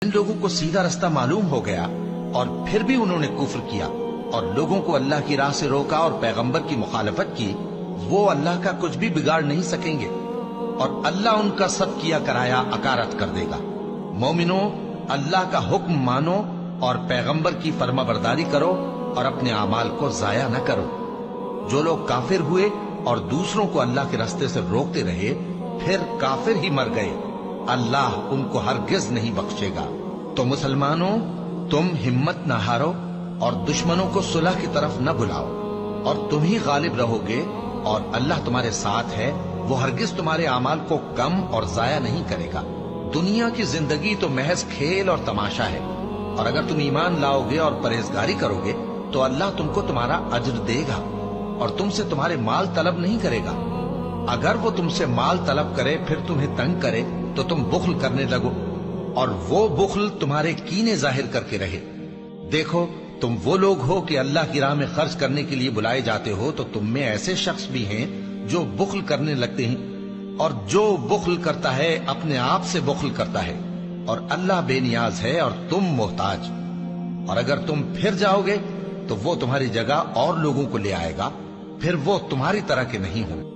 इन लोगों को सीधा रास्ता मालूम हो गया और फिर भी उन्होंने कुफ्र किया और लोगों को अल्लाह की राह से रोका और पैगंबर की मुखालफत की, वो अल्लाह का कुछ भी बिगाड़ नहीं सकेंगे और अल्लाह उनका सब किया कराया अकारत कर देगा। मोमिनो, अल्लाह का हुक्म मानो और पैगंबर की फर्माबरदारी करो और अपने अमाल को जाया न करो। जो लोग काफिर हुए और दूसरों को अल्लाह के रास्ते से रोकते रहे फिर काफिर ही मर गए, अल्लाह उनको हरगिज नहीं बख्शेगा। तो मुसलमानों, तुम हिम्मत न हारो और दुश्मनों को सुलह की तरफ न बुलाओ और तुम ही गालिब रहोगे और अल्लाह तुम्हारे साथ है, वो हरगिज तुम्हारे अमाल को कम और जाया नहीं करेगा। दुनिया की जिंदगी तो महज खेल और तमाशा है और अगर तुम ईमान लाओगे और परहेजगारी करोगे तो अल्लाह तुमको तुम्हारा अज्र देगा और तुमसे तुम्हारे माल तलब नहीं करेगा। अगर वो तुमसे माल तलब करे फिर तुम्हें तंग करे तो तुम बुख्ल करने लगो और वो बुख्ल तुम्हारे कीने जाहिर करके रहे। देखो, तुम वो लोग हो कि अल्लाह की राह में खर्च करने के लिए बुलाए जाते हो, तो तुम में ऐसे शख्स भी हैं जो बुख्ल करने लगते हैं और जो बुख्ल करता है अपने आप से बुख्ल करता है और अल्लाह बेनियाज है और तुम मोहताज। और अगर तुम फिर जाओगे तो वो तुम्हारी जगह और लोगों को ले आएगा, फिर वो तुम्हारी तरह के नहीं होंगे।